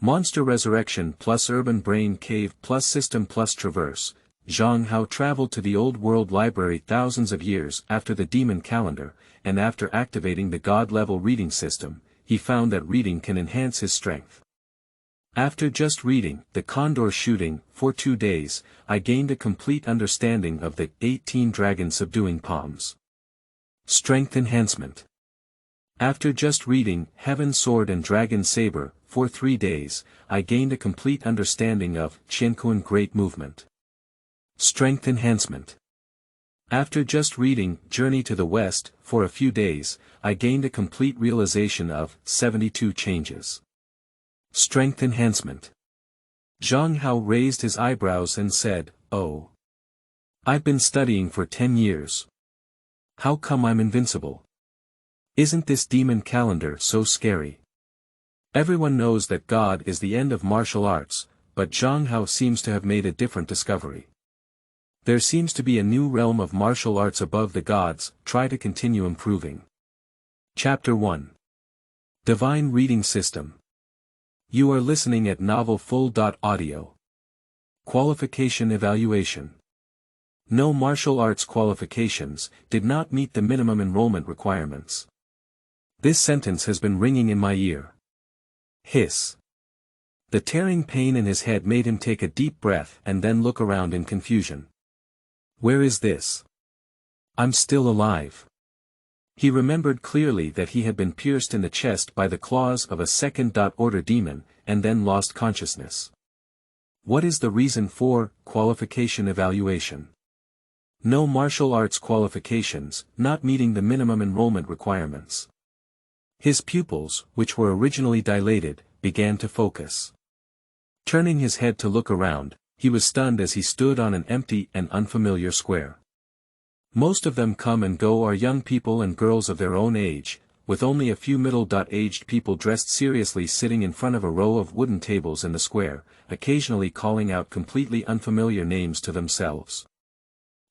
Monster Resurrection+Urban Brain Cave+System+Traverse, Zhang Hao traveled to the Old World Library thousands of years after the Demon Calendar, and after activating the God-level reading system, he found that reading can enhance his strength. After just reading the Condor Shooting for 2 days, I gained a complete understanding of the 18 Dragon Subduing Palms. Strength enhancement. After just reading Sword and Dragon Saber for 3 days, I gained a complete understanding of Qiankun Great Movement. Strength enhancement. After just reading Journey to the West for a few days, I gained a complete realization of 72 changes. Strength enhancement. Zhang Hao raised his eyebrows and said, "Oh. I've been studying for 10 years. How come I'm invincible? Isn't this demon calendar so scary?" Everyone knows that God is the end of martial arts, but Zhang Hao seems to have made a different discovery. There seems to be a new realm of martial arts above the gods. Try to continue improving. Chapter 1. Divine Reading System. You are listening at novelfull.audio. Qualification Evaluation. No martial arts qualifications did not meet the minimum enrollment requirements. This sentence has been ringing in my ear. Hiss. The tearing pain in his head made him take a deep breath and then look around in confusion. Where is this? I'm still alive. He remembered clearly that he had been pierced in the chest by the claws of a second-order demon, and then lost consciousness. What is the reason for qualification evaluation? No martial arts qualifications, not meeting the minimum enrollment requirements. His pupils, which were originally dilated, began to focus. Turning his head to look around, he was stunned as he stood on an empty and unfamiliar square. Most of them come and go are young people and girls of their own age, with only a few middle-aged people dressed seriously sitting in front of a row of wooden tables in the square, occasionally calling out completely unfamiliar names to themselves.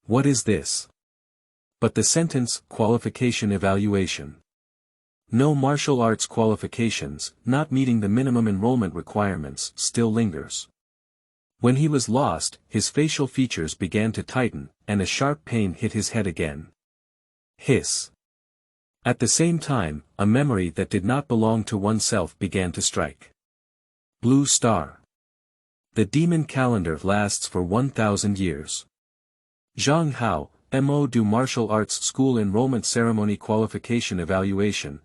What is this? But the sentence, qualification evaluation. No martial arts qualifications, not meeting the minimum enrollment requirements, still lingers. When he was lost, his facial features began to tighten, and a sharp pain hit his head again. Hiss. At the same time, a memory that did not belong to oneself began to strike. Blue Star. The demon calendar lasts for 1,000 years. Zhang Hao, M.O. do Martial Arts School Enrollment Ceremony Qualification Evaluation.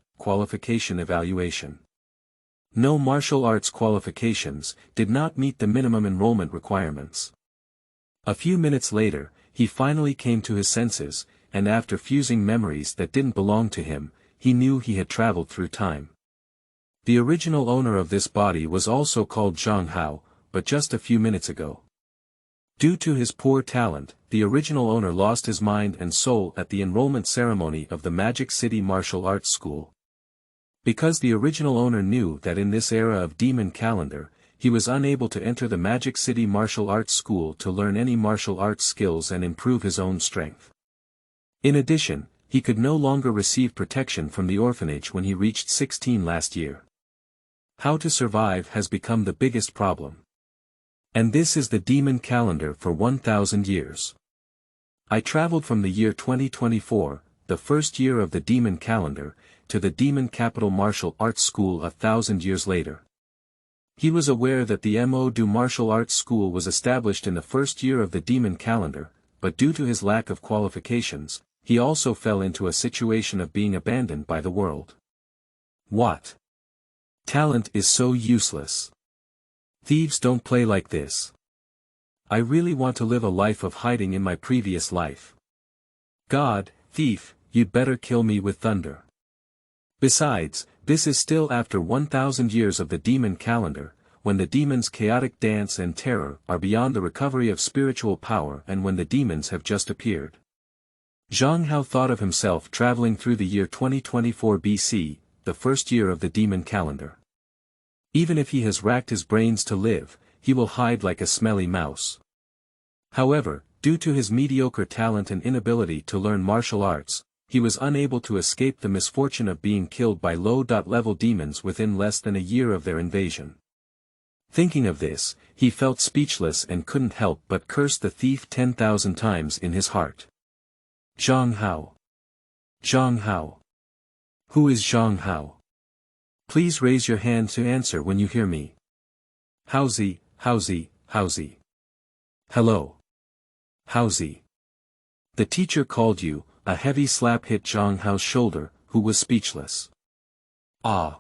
No martial arts qualifications did not meet the minimum enrollment requirements. A few minutes later, he finally came to his senses, and after fusing memories that didn't belong to him, he knew he had traveled through time. The original owner of this body was also called Zhang Hao, but just a few minutes ago. Due to his poor talent, the original owner lost his mind and soul at the enrollment ceremony of the Magic City Martial Arts School. Because the original owner knew that in this era of demon calendar, he was unable to enter the Magic City Martial Arts School to learn any martial arts skills and improve his own strength. In addition, he could no longer receive protection from the orphanage when he reached 16 last year. How to survive has become the biggest problem. And this is the demon calendar for 1,000 years. I traveled from the year 2024, the first year of the demon calendar, to the Demon Capital Martial Arts School 1,000 years later. He was aware that the M.O. do Martial Arts School was established in the first year of the demon calendar, but due to his lack of qualifications, he also fell into a situation of being abandoned by the world. What? Talent is so useless. Thieves don't play like this. I really want to live a life of hiding in my previous life. God, thief, you'd better kill me with thunder. Besides, this is still after 1,000 years of the demon calendar, when the demons' chaotic dance and terror are beyond the recovery of spiritual power and when the demons have just appeared. Zhang Hao thought of himself traveling through the year 2024 BC, the first year of the demon calendar. Even if he has racked his brains to live, he will hide like a smelly mouse. However, due to his mediocre talent and inability to learn martial arts, he was unable to escape the misfortune of being killed by low-level demons within less than a year of their invasion. Thinking of this, he felt speechless and couldn't help but curse the thief 10,000 times in his heart. Zhang Hao. Zhang Hao. Who is Zhang Hao? Please raise your hand to answer when you hear me. Howzy, howzy, howzy. Hello. Howzy. The teacher called you. A heavy slap hit Zhang Hao's shoulder, who was speechless. Ah.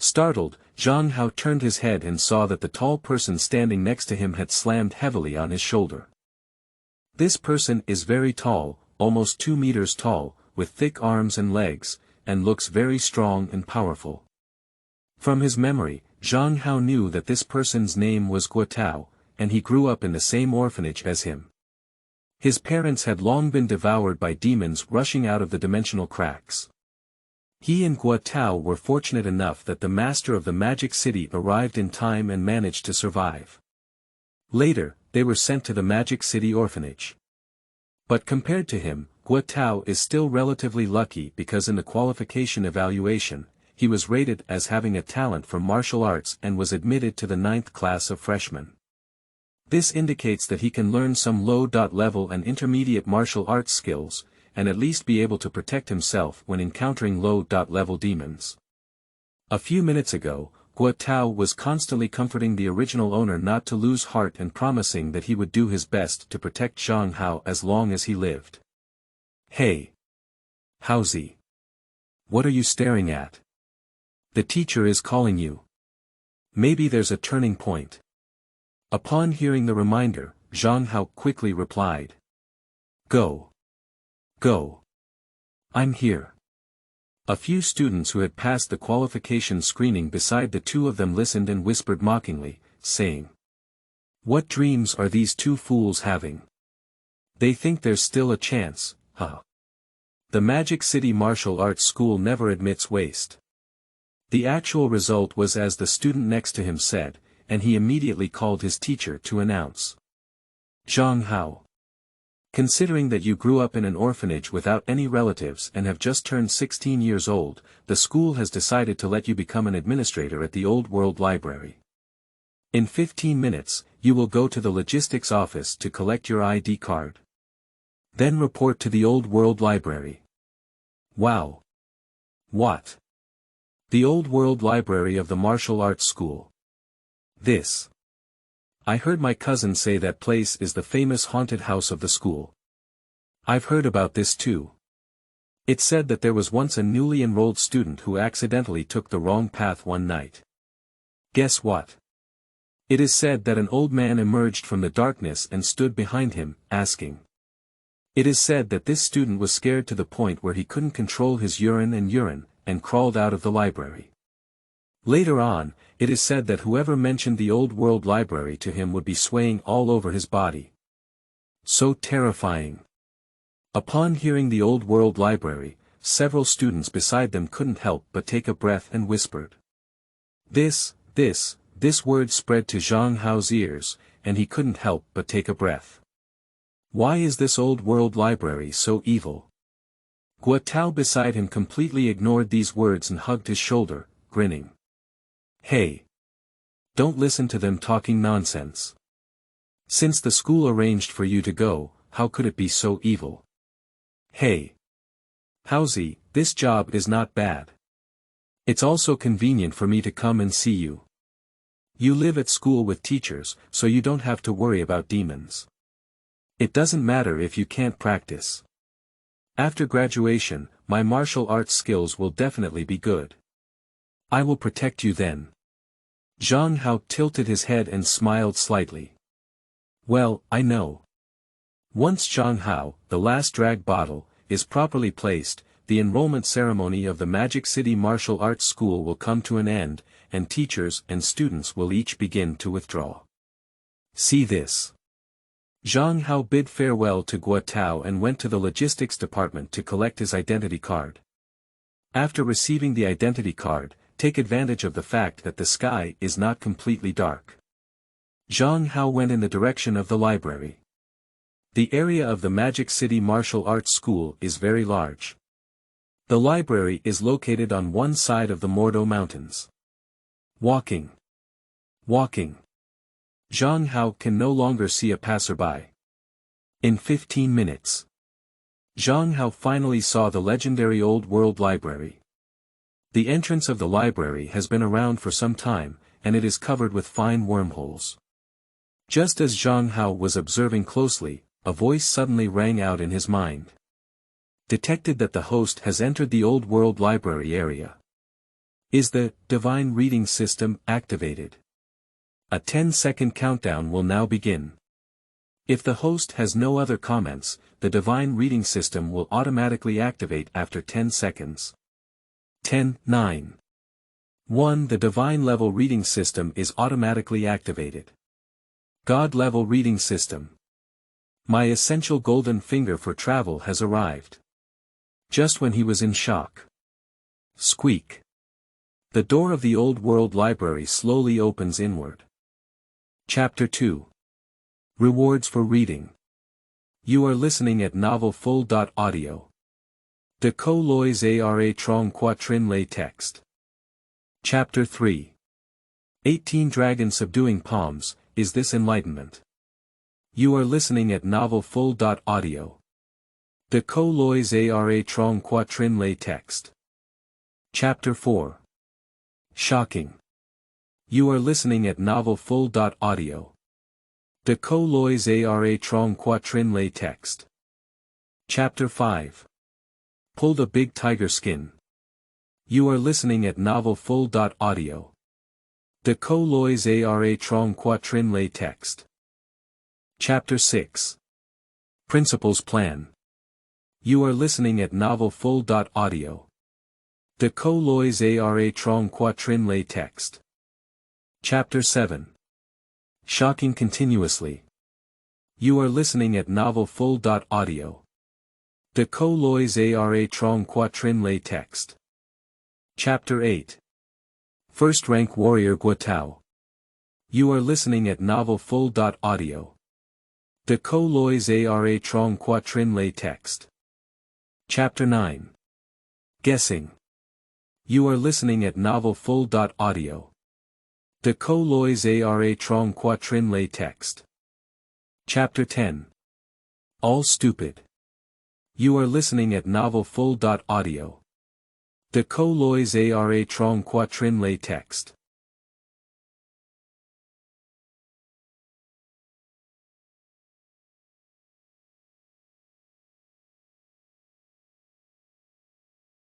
Startled, Zhang Hao turned his head and saw that the tall person standing next to him had slammed heavily on his shoulder. This person is very tall, almost 2 meters tall, with thick arms and legs, and looks very strong and powerful. From his memory, Zhang Hao knew that this person's name was Guo, and he grew up in the same orphanage as him. His parents had long been devoured by demons rushing out of the dimensional cracks. He and Guo were fortunate enough that the master of the magic city arrived in time and managed to survive. Later, they were sent to the magic city orphanage. But compared to him, Guo is still relatively lucky because in the qualification evaluation, he was rated as having a talent for martial arts and was admitted to the 9th class of freshmen. This indicates that he can learn some low-level and intermediate martial arts skills, and at least be able to protect himself when encountering low-level demons. A few minutes ago, Guo was constantly comforting the original owner not to lose heart and promising that he would do his best to protect Zhang Hao as long as he lived. Hey! Howzy! What are you staring at? The teacher is calling you. Maybe there's a turning point. Upon hearing the reminder, Zhang Hao quickly replied. Go. Go. I'm here. A few students who had passed the qualification screening beside the two of them listened and whispered mockingly, saying, What dreams are these two fools having? They think there's still a chance, huh? The Magic City Martial Arts School never admits waste. The actual result was as the student next to him said, and he immediately called his teacher to announce. Zhang Hao. Considering that you grew up in an orphanage without any relatives and have just turned 16 years old, the school has decided to let you become an administrator at the Old World Library. In 15 minutes, you will go to the logistics office to collect your ID card. Then report to the Old World Library. Wow! What? The Old World Library of the Martial Arts School. This. I heard my cousin say that place is the famous haunted house of the school. I've heard about this too. It said that there was once a newly enrolled student who accidentally took the wrong path one night. Guess what? It is said that an old man emerged from the darkness and stood behind him, asking. It is said that this student was scared to the point where he couldn't control his urine, and crawled out of the library. Later on, it is said that whoever mentioned the Old World Library to him would be swaying all over his body. So terrifying. Upon hearing the Old World Library, several students beside them couldn't help but take a breath and whispered. This word spread to Zhang Hao's ears, and he couldn't help but take a breath. Why is this Old World Library so evil? Guo beside him completely ignored these words and hugged his shoulder, grinning. Hey! Don't listen to them talking nonsense. Since the school arranged for you to go, how could it be so evil? Hey! Howzy, this job is not bad. It's also convenient for me to come and see you. You live at school with teachers, so you don't have to worry about demons. It doesn't matter if you can't practice. After graduation, my martial arts skills will definitely be good. I will protect you then. Zhang Hao tilted his head and smiled slightly. Well, I know. Once Zhang Hao, the last drag bottle, is properly placed, the enrollment ceremony of the Magic City Martial Arts School will come to an end, and teachers and students will each begin to withdraw. See this. Zhang Hao bid farewell to Guo and went to the logistics department to collect his identity card. After receiving the identity card, take advantage of the fact that the sky is not completely dark. Zhang Hao went in the direction of the library. The area of the Magic City Martial Arts School is very large. The library is located on one side of the Mordo Mountains. Walking Walking. Zhang Hao can no longer see a passerby. In 15 minutes. Zhang Hao finally saw the legendary Old World Library. The entrance of the library has been around for some time, and it is covered with fine wormholes. Just as Zhang Hao was observing closely, a voice suddenly rang out in his mind. Detected that the host has entered the Old World Library area. Is the divine reading system activated? A 10-second countdown will now begin. If the host has no other comments, the divine reading system will automatically activate after 10 seconds. 10, 9. 1. The divine level reading system is automatically activated. God level reading system. My essential golden finger for travel has arrived. Just when he was in shock. Squeak. The door of the Old World Library slowly opens inward. Chapter 2. Rewards for reading. You are listening at Novel Full.audio. De co lois ara trong quatrin lay text. Chapter 3. 18 Dragon Subduing Palms, is this enlightenment? You are listening at Novel Full.audio. De co lois ara trong quatrin lay text. Chapter 4. Shocking. You are listening at Novel Full.audio. De co lois ara trong quatrin lay text. Chapter 5. Pull the big tiger skin. You are listening at Novel Full.audio. De co lois ara trong quatrin lay text. Chapter 6. Principles Plan. You are listening at Novel Full.audio. De co lois ara trong quatrin lay text. Chapter 7. Shocking continuously. You are listening at Novel Full.audio. De co lois ara trong quatrin lay text. Chapter 8. First Rank Warrior Guatao. You are listening at Novel Full.audio. De co lois ara trong quatrin lay text. Chapter 9. Guessing. You are listening at Novel Full.audio. De co lois ara trong quatrin lay text. Chapter 10. All Stupid. You are listening at Novel Full.audio. De co lois ara trong quatrin lay text.